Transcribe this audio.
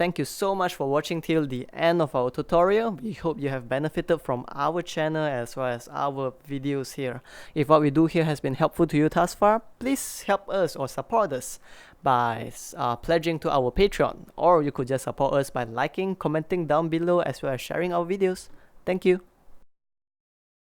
Thank you so much for watching till the end of our tutorial. We hope you have benefited from our channel as well as our videos here. If what we do here has been helpful to you thus far, please help us or support us by pledging to our Patreon, or you could just support us by liking, commenting down below as well as sharing our videos. Thank you.